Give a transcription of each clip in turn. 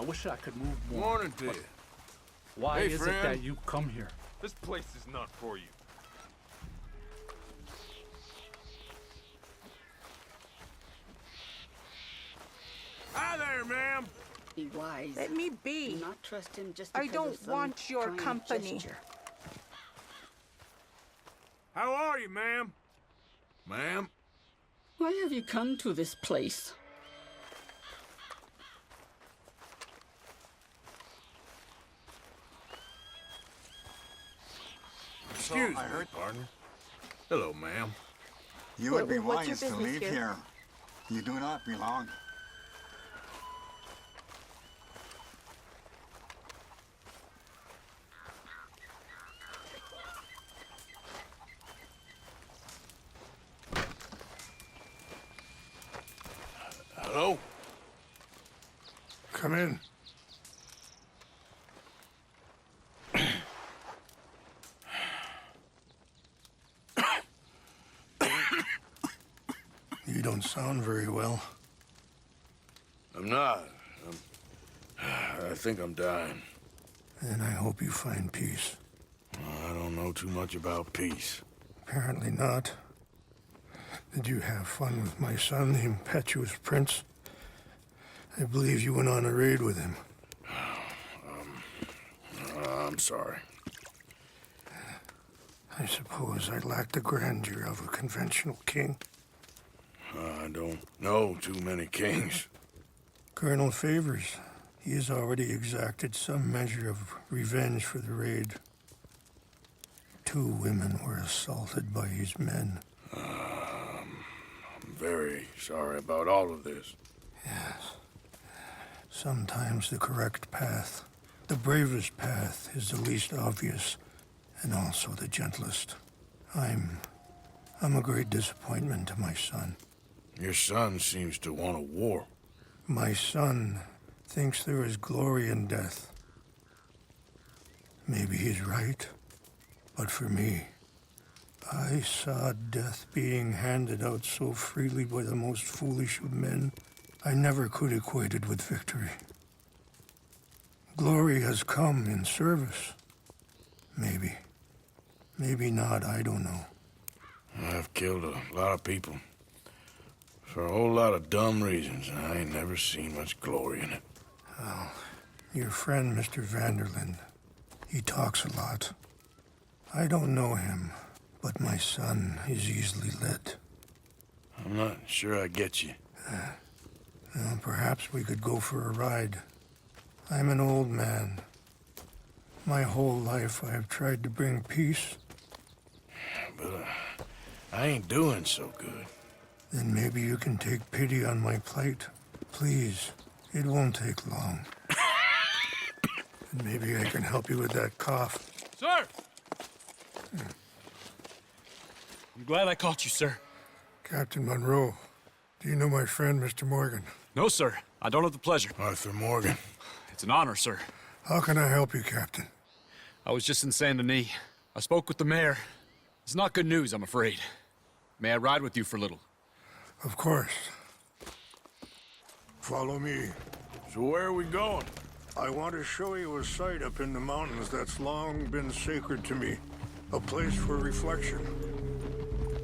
I wish I could move more. Morning to you. Why Hey, is friend. it that you come here? This place is not for you. Hi there, ma'am. Be wise. Let me be. Do not trust him just I because don't of some want your kind company. gesture. How are you, ma'am? Ma'am? Why have you come to this place? Excuse me, partner. Hello, ma'am. You would be What's your wise to business leave here? here. You do not belong. Hello? Come in. You don't sound very well. I'm not. I think I'm dying. And I hope you find peace. I don't know too much about peace. Apparently not. Did you have fun with my son, the impetuous prince? I believe you went on a raid with him. I'm sorry. I suppose I lack the grandeur of a conventional king. I don't know too many kings. Colonel Favors, he has already exacted some measure of revenge for the raid. 2 women were assaulted by his men. I'm very sorry about all of this. Yes. Sometimes the correct path, the bravest path, is the least obvious, and also the gentlest. I'm a great disappointment to my son. Your son seems to want a war. My son thinks there is glory in death. Maybe he's right, but for me, I saw death being handed out so freely by the most foolish of men, I never could equate it with victory. Glory has come in service. Maybe. Maybe not, I don't know. I've killed a lot of people. For a whole lot of dumb reasons, and I ain't never seen much glory in it. Well, your friend, Mr. Vanderlyn, he talks a lot. I don't know him, but my son is easily led. I'm not sure I get you. Well, perhaps we could go for a ride. I'm an old man. My whole life I have tried to bring peace. But I ain't doing so good. Then maybe you can take pity on my plight. Please, it won't take long. And maybe I can help you with that cough. Sir! I'm glad I caught you, sir. Captain Monroe, do you know my friend, Mr. Morgan? No, sir. I don't have the pleasure. Arthur Morgan. It's an honor, sir. How can I help you, Captain? I was just in Saint Denis. I spoke with the mayor. It's not good news, I'm afraid. May I ride with you for a little? Of course. Follow me. So where are we going? I want to show you a site up in the mountains that's long been sacred to me. A place for reflection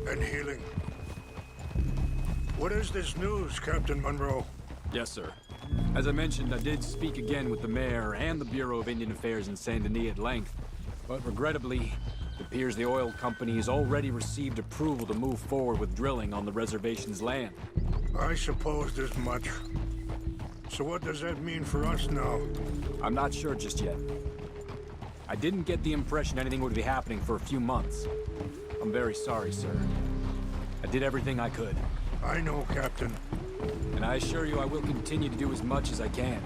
and healing. What is this news, Captain Monroe? Yes, sir. As I mentioned, I did speak again with the mayor and the Bureau of Indian Affairs in Saint Denis at length. But regrettably, it appears the oil company has already received approval to move forward with drilling on the reservation's land. I supposed as much. So what does that mean for us now? I'm not sure just yet. I didn't get the impression anything would be happening for a few months. I'm very sorry, sir. I did everything I could. I know, Captain. And I assure you I will continue to do as much as I can.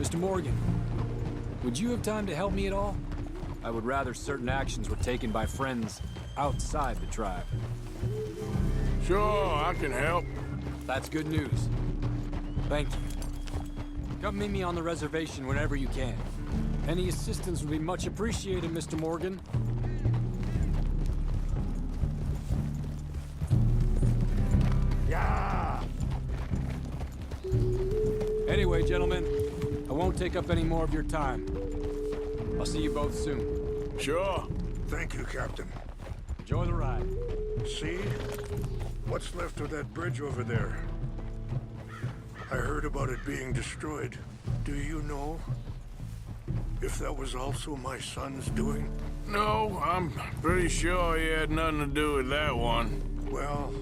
Mr. Morgan, would you have time to help me at all? I would rather certain actions were taken by friends outside the tribe. Sure, I can help. That's good news. Thank you. Come meet me on the reservation whenever you can. Any assistance would be much appreciated, Mr. Morgan. Yeah! Anyway, gentlemen, I won't take up any more of your time. I'll see you both soon. Sure. Thank you, Captain. Enjoy the ride. See? What's left of that bridge over there? I heard about it being destroyed. Do you know if that was also my son's doing? No, I'm pretty sure he had nothing to do with that one. Well,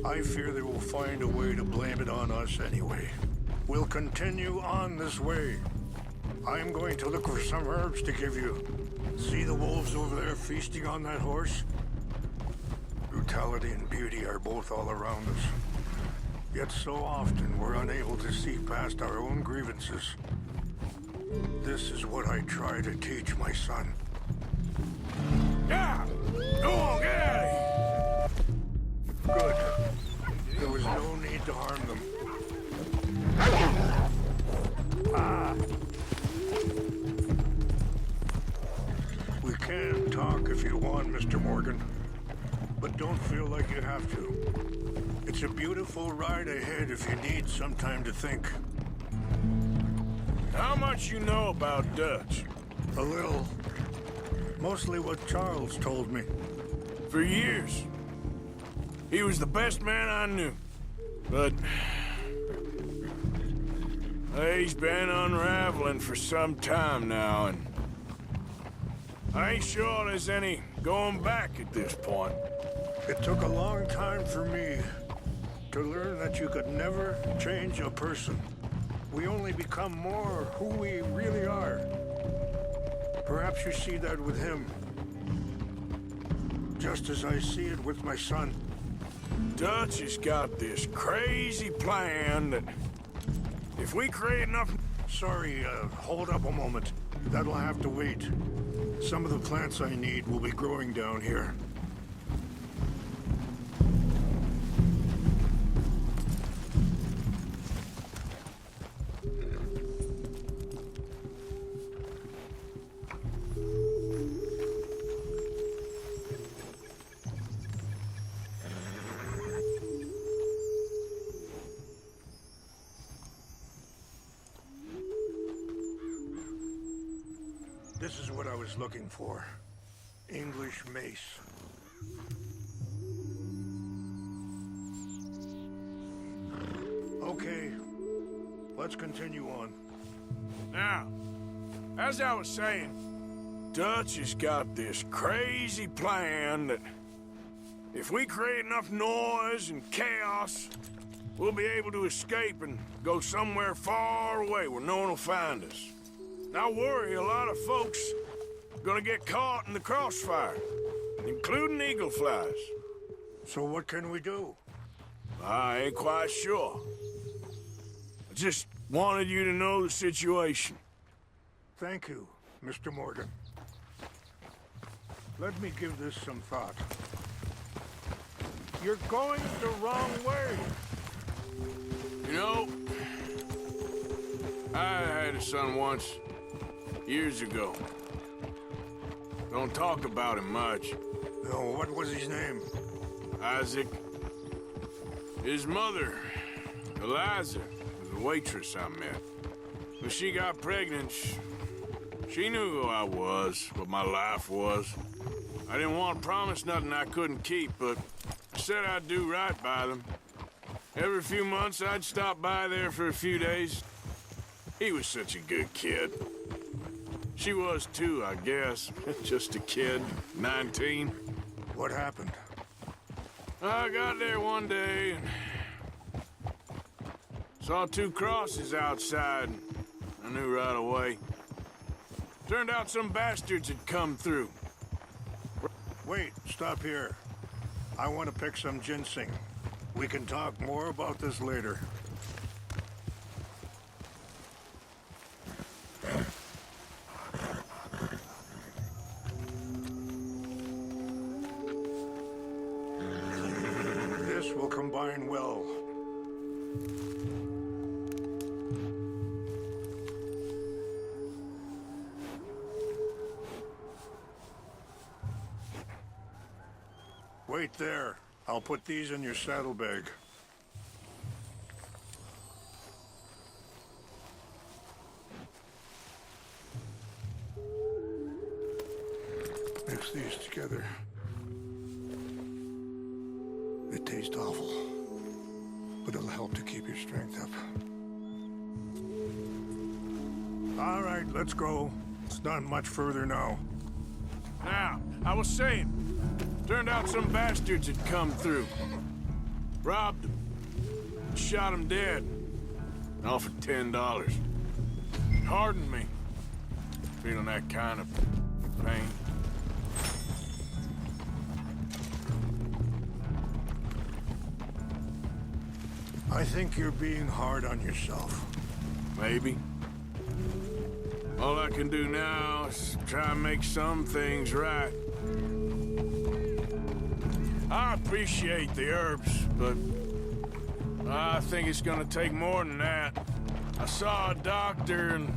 I fear they will find a way to blame it on us anyway. We'll continue on this way. I'm going to look for some herbs to give you. See the wolves over there feasting on that horse? Brutality and beauty are both all around us. Yet so often we're unable to see past our own grievances. This is what I try to teach my son. Yeah! Go on, get out of here! Good. There was no need to harm them. We can talk if you want, Mr. Morgan. But don't feel like you have to. It's a beautiful ride ahead if you need some time to think. How much you know about Dutch? A little. Mostly what Charles told me. For years. He was the best man I knew. But... he's been unraveling for some time now, and... I ain't sure there's any going back at this point. It took a long time for me to learn that you could never change a person. We only become more who we really are. Perhaps you see that with him. Just as I see it with my son. Dutch has got this crazy plan that... if we create enough... Sorry, hold up a moment. That'll have to wait. Some of the plants I need will be growing down here. This is what I was looking for. English mace. Okay, let's continue on. Now, as I was saying, Dutch has got this crazy plan that if we create enough noise and chaos, we'll be able to escape and go somewhere far away where no one will find us. Now worry, a lot of folks are gonna get caught in the crossfire, including eagle flies. So what can we do? I ain't quite sure. I just wanted you to know the situation. Thank you, Mr. Morgan. Let me give this some thought. You're going the wrong way. You know, I had a son once, years ago. Don't talk about him much. No, what was his name? Isaac. His mother, Eliza, was a waitress I met. When she got pregnant, she knew who I was, what my life was. I didn't want to promise nothing I couldn't keep, but I said I'd do right by them. Every few months, I'd stop by there for a few days. He was such a good kid. She was too, I guess. Just a kid, 19. What happened? I got there one day and saw two crosses outside. I knew right away. Turned out some bastards had come through. Wait, stop here. I want to pick some ginseng. We can talk more about this later. This will combine well. Wait there. I'll put these in your saddlebag. mix these together. They taste awful, but it'll help to keep your strength up. All right, let's go. It's not much further now. Now, I was saying, turned out some bastards had come through. Robbed him. Shot him dead. Offered $10. Hardened me. Feeling that kind of pain. I think you're being hard on yourself. Maybe. All I can do now is try and make some things right. I appreciate the herbs, but I think it's gonna take more than that. I saw a doctor and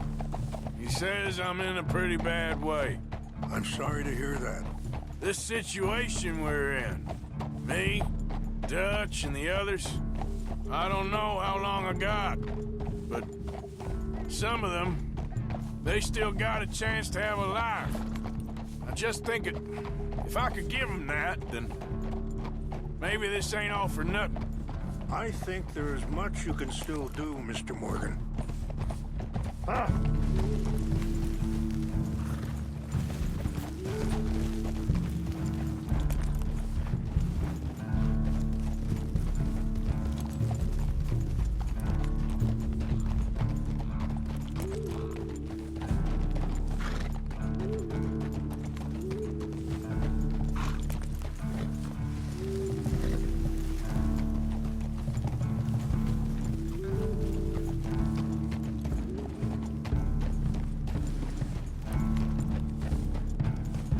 he says I'm in a pretty bad way. I'm sorry to hear that. This situation we're in, me, Dutch, and the others, I don't know how long I got, but some of them, they still got a chance to have a life. I just think if I could give them that, then maybe this ain't all for nothing. I think there is much you can still do, Mr. Morgan.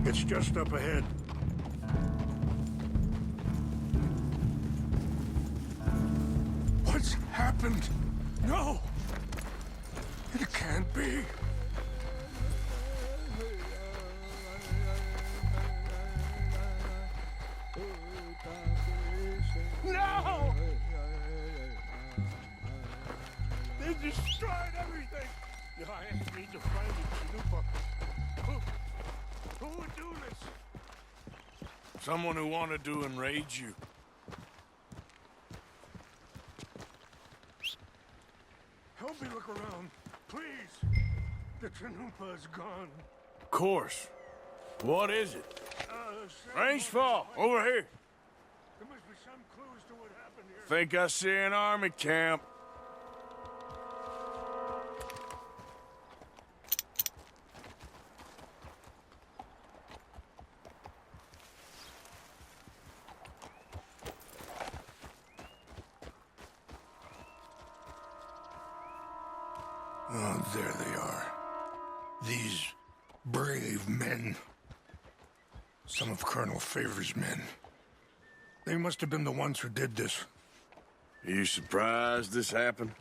It's just up ahead. What's happened? No! It can't be. No! They destroyed everything! I need to find it, Chalupa. Who would do this? Someone who wanted to enrage you. Help me look around, please. The Chanupa is gone. Of course. What is it? Sam, Rangefall, over here. There must be some clues to what happened here. Think I see an army camp. Oh, there they are. These brave men. Some of Colonel Favor's men. They must have been the ones who did this. Are you surprised this happened?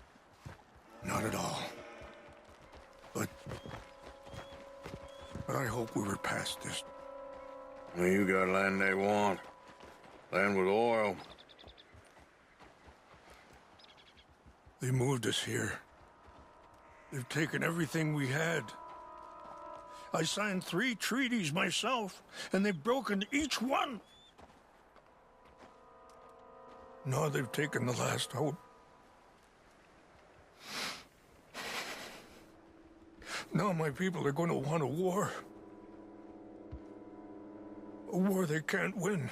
Not at all. But I hope we were past this. Well, you got land they want. Land with oil. They moved us here. They've taken everything we had. I signed 3 treaties myself, and they've broken each one. Now they've taken the last hope. Now my people are going to want a war. A war they can't win.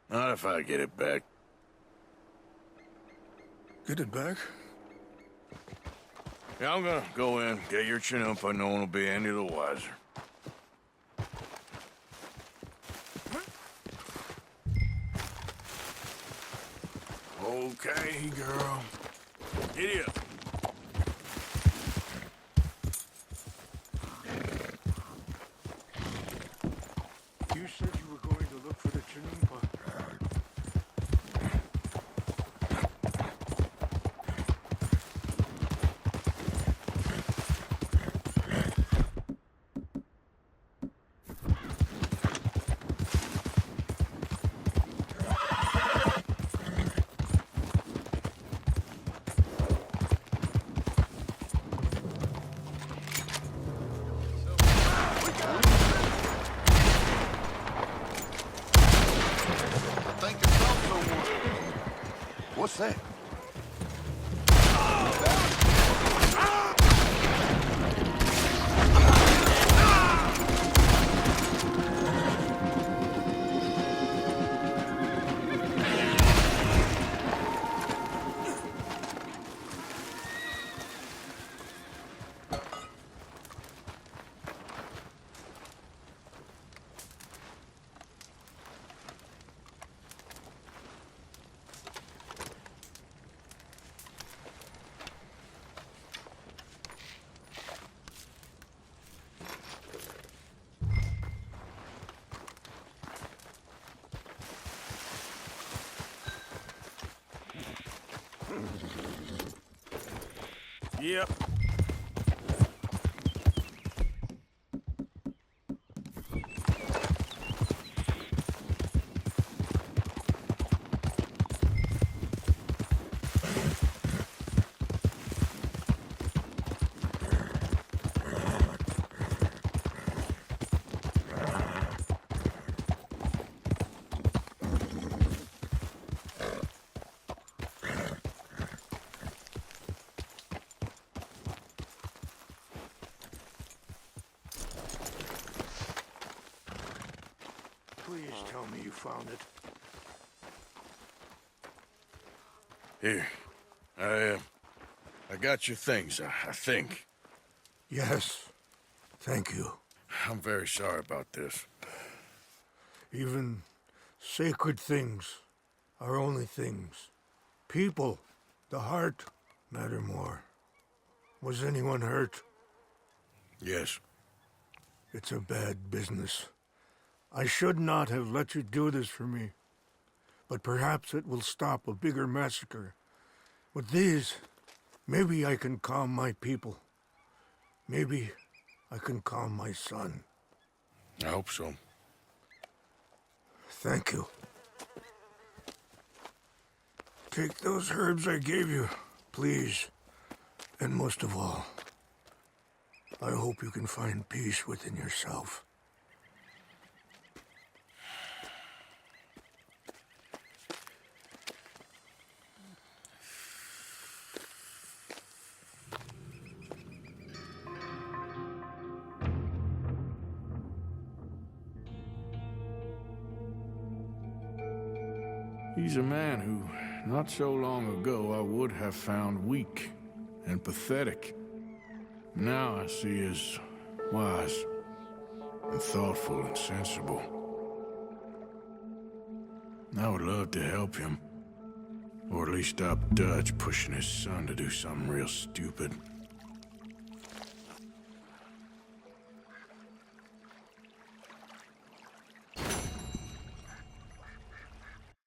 Not if I get it back. Get it back? Yeah, I'm gonna go in, get your Chanupa. No one will be any the wiser. Okay, girl. Giddy up. You said you were going to look for the Chanupa. Yep. Please tell me you found it. Here. I got your things, I think. Yes. Thank you. I'm very sorry about this. Even sacred things are only things. People, the heart, matter more. Was anyone hurt? Yes. It's a bad business. I should not have let you do this for me. But perhaps it will stop a bigger massacre. With these, maybe I can calm my people. Maybe I can calm my son. I hope so. Thank you. Take those herbs I gave you, please. And most of all, I hope you can find peace within yourself. He's a man who, not so long ago, I would have found weak and pathetic. Now I see as wise and thoughtful and sensible. I would love to help him. Or at least stop Dutch pushing his son to do something real stupid.